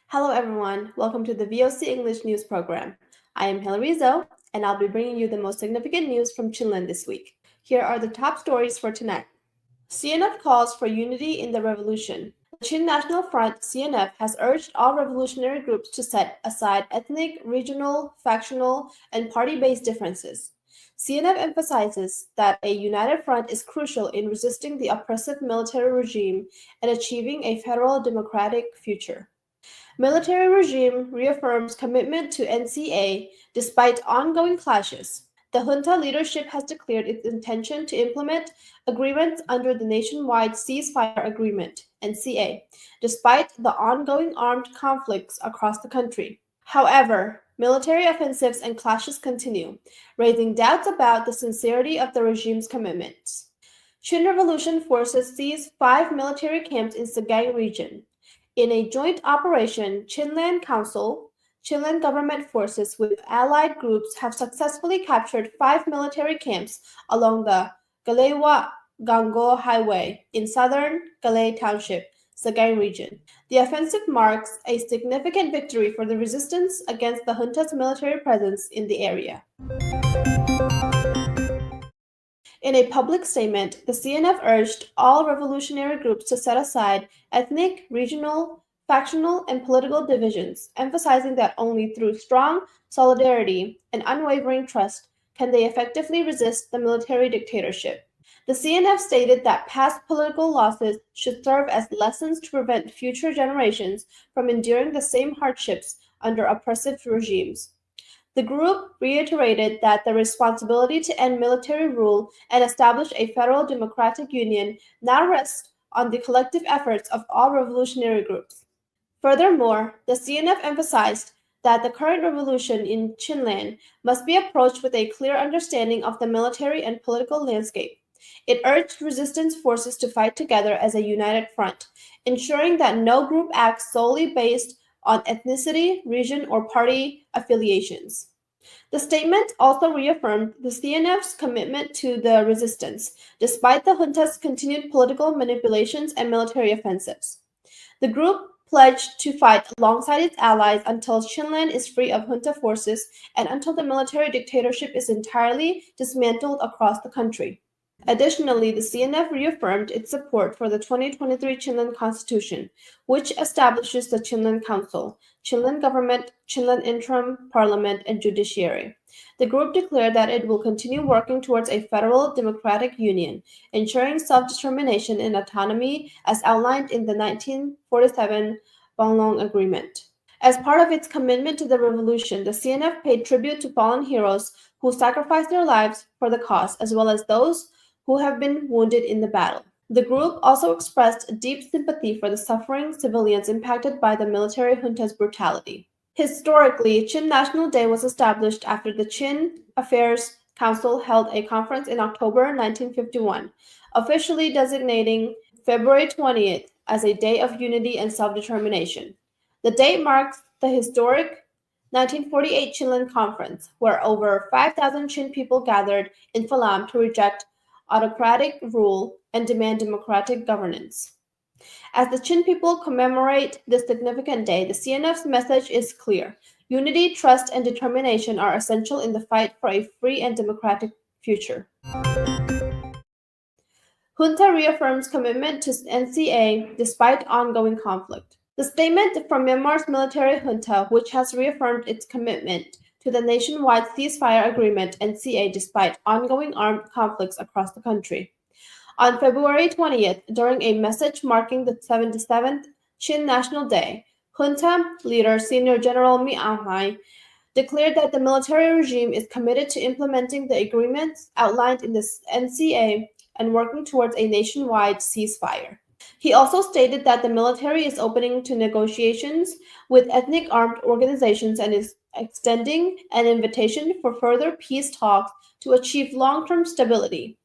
Hello everyone, welcome to the VOC English news program. I am Hilary Zoe, and I'll be bringing you the most significant news from Chinland this week. Here are the top stories for tonight. CNF calls for unity in the revolution. The Chin National Front, CNF, has urged all revolutionary groups to set aside ethnic, regional, factional, and party-based differences. CNF emphasizes that a united front is crucial in resisting the oppressive military regime and achieving a federal democratic future. Military regime reaffirms commitment to NCA despite ongoing clashes. The junta leadership has declared its intention to implement agreements under the Nationwide Ceasefire Agreement, NCA, despite the ongoing armed conflicts across the country. However, military offensives and clashes continue, raising doubts about the sincerity of the regime's commitments. Chin Revolution forces seized 5 military camps in Sagaing region. In a joint operation, Chinland Council, Chinland government forces with allied groups have successfully captured 5 military camps along the Galewa-Gango Highway in southern Galay Township, Sagaing region. The offensive marks a significant victory for the resistance against the junta's military presence in the area. In a public statement, the CNF urged all revolutionary groups to set aside ethnic, regional, factional, and political divisions, emphasizing that only through strong solidarity and unwavering trust can they effectively resist the military dictatorship. The CNF stated that past political losses should serve as lessons to prevent future generations from enduring the same hardships under oppressive regimes. The group reiterated that the responsibility to end military rule and establish a federal democratic union now rests on the collective efforts of all revolutionary groups. Furthermore, the CNF emphasized that the current revolution in Chinland must be approached with a clear understanding of the military and political landscape. It urged resistance forces to fight together as a united front, ensuring that no group acts solely based on ethnicity, region, or party affiliations. The statement also reaffirmed the CNF's commitment to the resistance, despite the junta's continued political manipulations and military offensives. The group pledged to fight alongside its allies until Chinland is free of junta forces and until the military dictatorship is entirely dismantled across the country. Additionally, the CNF reaffirmed its support for the 2023 Chinland Constitution, which establishes the Chinland Council, Chinland Government, Chinland Interim Parliament, and Judiciary. The group declared that it will continue working towards a federal democratic union, ensuring self-determination and autonomy as outlined in the 1947 Banglong Agreement. As part of its commitment to the revolution, the CNF paid tribute to fallen heroes who sacrificed their lives for the cause, as well as those who have been wounded in the battle. The group also expressed deep sympathy for the suffering civilians impacted by the military junta's brutality. Historically, Chin National Day was established after the Chin Affairs Council held a conference in October 1951, officially designating February 20th as a day of unity and self-determination. The date marks the historic 1948 Chinland Conference, where over 5,000 Chin people gathered in Falam to reject autocratic rule and demand democratic governance. As the Chin people commemorate this significant day, the CNF's message is clear. Unity, trust, and determination are essential in the fight for a free and democratic future. Junta reaffirms commitment to NCA despite ongoing conflict. The statement from Myanmar's military junta, which has reaffirmed its commitment to the Nationwide Ceasefire Agreement NCA despite ongoing armed conflicts across the country. On February 20th, during a message marking the 77th Chin National Day, junta leader Senior General Mi Aung declared that the military regime is committed to implementing the agreements outlined in the NCA and working towards a nationwide ceasefire. He also stated that the military is opening to negotiations with ethnic armed organizations and is extending an invitation for further peace talks to achieve long-term stability.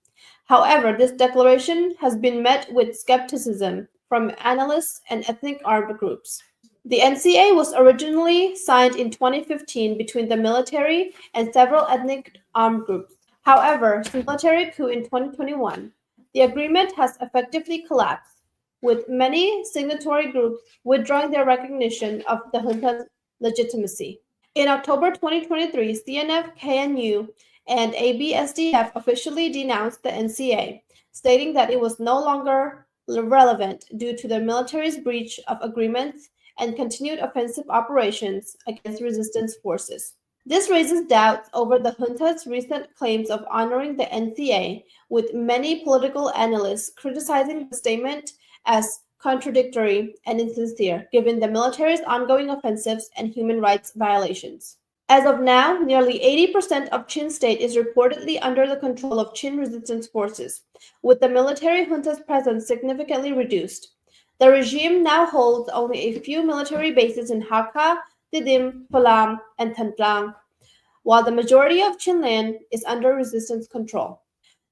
However, this declaration has been met with skepticism from analysts and ethnic armed groups. The NCA was originally signed in 2015 between the military and several ethnic armed groups. However, since the military coup in 2021, The agreement has effectively collapsed, with many signatory groups withdrawing their recognition of the junta's legitimacy. In October 2023, CNF, KNU, and ABSDF officially denounced the NCA, stating that it was no longer relevant due to the military's breach of agreements and continued offensive operations against resistance forces. This raises doubts over the junta's recent claims of honoring the NCA, with many political analysts criticizing the statement as contradictory and insincere, given the military's ongoing offensives and human rights violations. As of now, nearly 80% of Chin state is reportedly under the control of Chin resistance forces, with the military junta's presence significantly reduced. The regime now holds only a few military bases in Hakka, Didim, Palam, and Tantlang, while the majority of Chinland is under resistance control.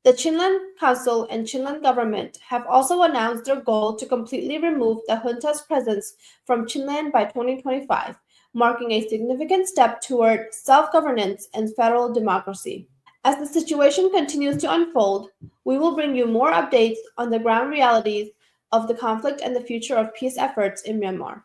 The Chinland Council and Chinland government have also announced their goal to completely remove the junta's presence from Chinland by 2025, marking a significant step toward self-governance and federal democracy. As the situation continues to unfold, we will bring you more updates on the ground realities of the conflict and the future of peace efforts in Myanmar.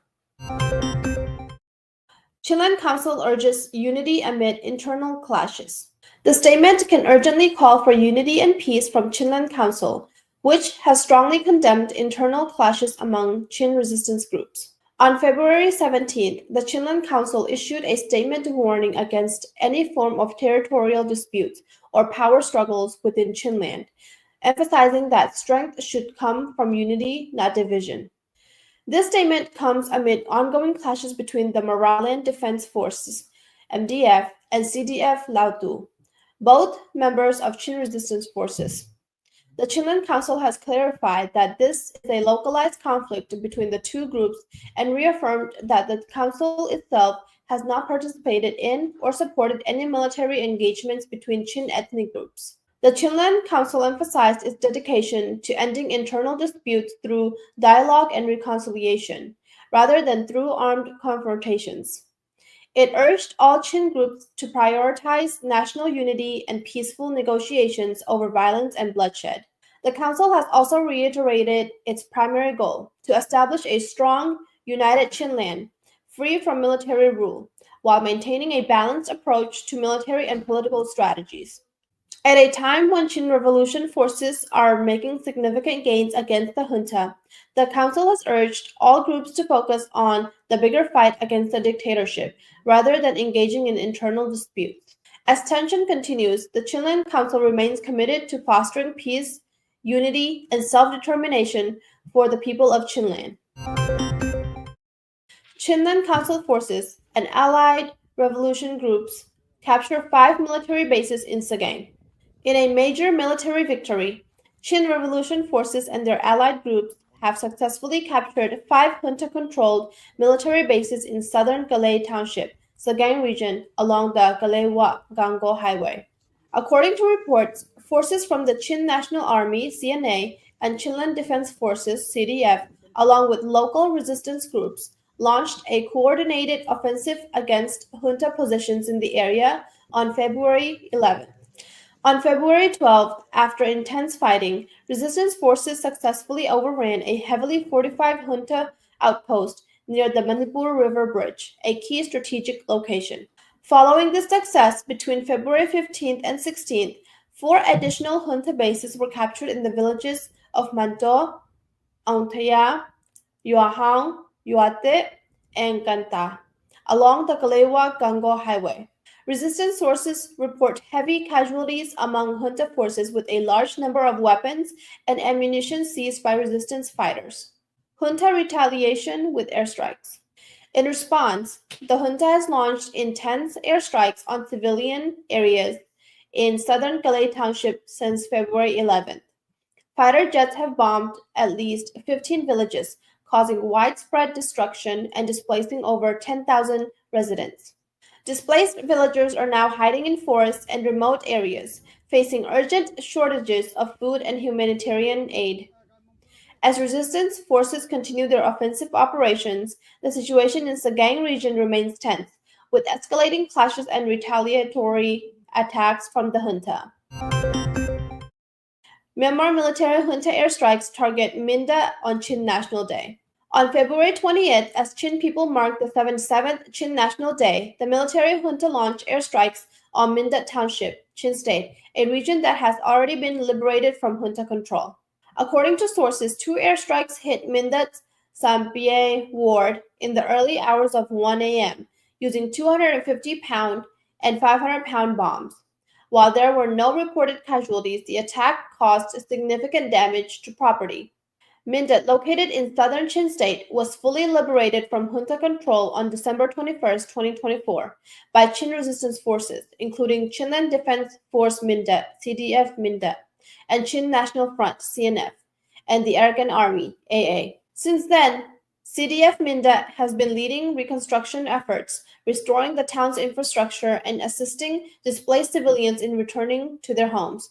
Chinland Council urges unity amid internal clashes. The statement can urgently call for unity and peace from Chinland Council, which has strongly condemned internal clashes among Chin resistance groups. On February 17th, the Chinland Council issued a statement warning against any form of territorial disputes or power struggles within Chinland, emphasizing that strength should come from unity, not division. This statement comes amid ongoing clashes between the Moralan Defense Forces, MDF, and CDF Lautu, both members of Chin resistance forces. The Chinland Council has clarified that this is a localized conflict between the two groups and reaffirmed that the Council itself has not participated in or supported any military engagements between Chin ethnic groups. The Chinland Council emphasized its dedication to ending internal disputes through dialogue and reconciliation, rather than through armed confrontations. It urged all Chin groups to prioritize national unity and peaceful negotiations over violence and bloodshed. The Council has also reiterated its primary goal to establish a strong, united Chinland, free from military rule, while maintaining a balanced approach to military and political strategies. At a time when Chin revolution forces are making significant gains against the junta, the Council has urged all groups to focus on the bigger fight against the dictatorship rather than engaging in internal disputes. As tension continues, the Chinland Council remains committed to fostering peace, unity, and self-determination for the people of Chinland. Chinland Council forces and allied revolution groups capture 5 military bases in Sagaing. In a major military victory, Chin revolution forces and their allied groups have successfully captured 5 junta-controlled military bases in southern Galay Township, Sagaing region, along the Galay-Gango Highway. According to reports, forces from the Chin National Army, CNA, and Chinland Defense Forces, CDF, along with local resistance groups, launched a coordinated offensive against junta positions in the area on February 11th. On February 12th, after intense fighting, resistance forces successfully overran a heavily fortified junta outpost near the Manipur River Bridge, a key strategic location. Following this success, between February 15th and 16th, 4 additional junta bases were captured in the villages of Manto, Aontaya, Yuahang, Yuate, and Ganta, along the Kalewa-Gango Highway. Resistance sources report heavy casualties among junta forces with a large number of weapons and ammunition seized by resistance fighters. Junta retaliation with airstrikes. In response, the junta has launched intense airstrikes on civilian areas in southern Galay Township since February 11th. Fighter jets have bombed at least 15 villages, causing widespread destruction and displacing over 10,000 residents. Displaced villagers are now hiding in forests and remote areas, facing urgent shortages of food and humanitarian aid. As resistance forces continue their offensive operations, the situation in Sagaing region remains tense, with escalating clashes and retaliatory attacks from the junta. Myanmar military junta airstrikes target Minda on Chin National Day. On February 20th, as Chin people marked the 77th Chin National Day, the military junta launched airstrikes on Minda Township, Chin State, a region that has already been liberated from junta control. According to sources, two airstrikes hit Minda's Sampie ward in the early hours of 1 a.m., using 250-pound and 500-pound bombs. While there were no reported casualties, the attack caused significant damage to property. Mindat, located in southern Chin State, was fully liberated from junta control on December 21, 2024, by Chin resistance forces, including Chinland Defense Force Mindat, CDF Mindat, and Chin National Front, CNF, and the Arakan Army, AA. Since then, CDF Mindat has been leading reconstruction efforts, restoring the town's infrastructure and assisting displaced civilians in returning to their homes.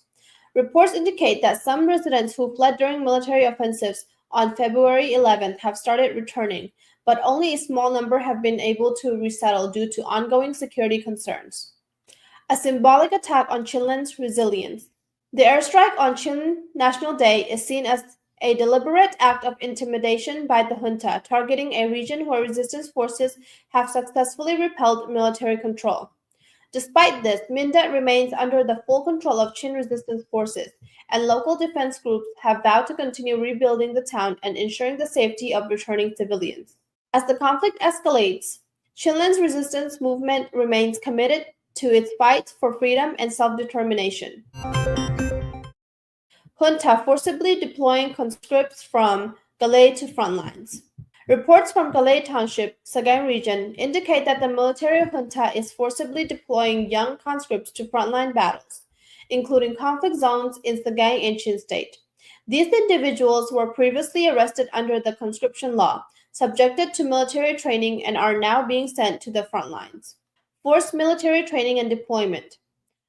Reports indicate that some residents who fled during military offensives on February 11th have started returning, but only a small number have been able to resettle due to ongoing security concerns. A symbolic attack on Chinland's resilience. The airstrike on Chin National Day is seen as a deliberate act of intimidation by the junta, targeting a region where resistance forces have successfully repelled military control. Despite this, Mindat remains under the full control of Chin resistance forces, and local defense groups have vowed to continue rebuilding the town and ensuring the safety of returning civilians. As the conflict escalates, Chinland's resistance movement remains committed to its fight for freedom and self-determination. Junta forcibly deploying conscripts from Galay to front lines. Reports from Galay Township, Sagaing region, indicate that the military junta is forcibly deploying young conscripts to frontline battles, including conflict zones in Sagaing and Chin State. These individuals were previously arrested under the conscription law, subjected to military training, and are now being sent to the front lines. Forced military training and deployment.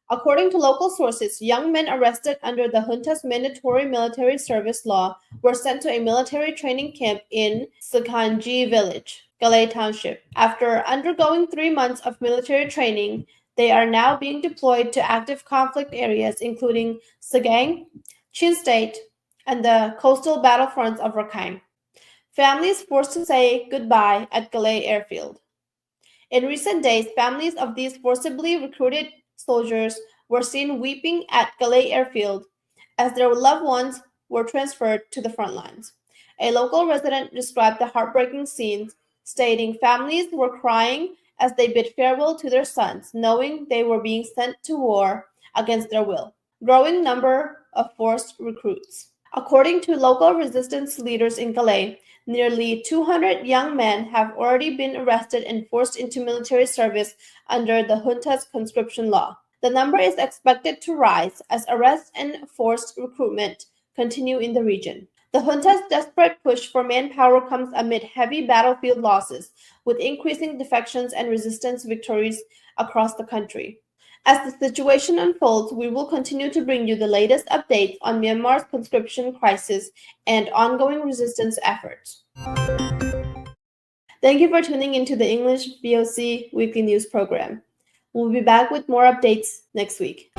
According to local sources, young men arrested under the junta's mandatory military service law were sent to a military training camp in Sakanji village, Galay Township. After undergoing 3 months of military training, they are now being deployed to active conflict areas including Sagaing, Chin State, and the coastal battlefronts of Rakhine. Families forced to say goodbye at Galay Airfield. In recent days, families of these forcibly recruited soldiers were seen weeping at Galay Airfield as their loved ones were transferred to the front lines. A local resident described the heartbreaking scenes, stating families were crying as they bid farewell to their sons, knowing they were being sent to war against their will. Growing number of forced recruits. According to local resistance leaders in Galay, nearly 200 young men have already been arrested and forced into military service under the junta's conscription law. The number is expected to rise as arrests and forced recruitment continue in the region. The junta's desperate push for manpower comes amid heavy battlefield losses, with increasing defections and resistance victories across the country. As the situation unfolds, we will continue to bring you the latest updates on Myanmar's conscription crisis and ongoing resistance efforts. Thank you for tuning into the English VOC Weekly News Program. We'll be back with more updates next week.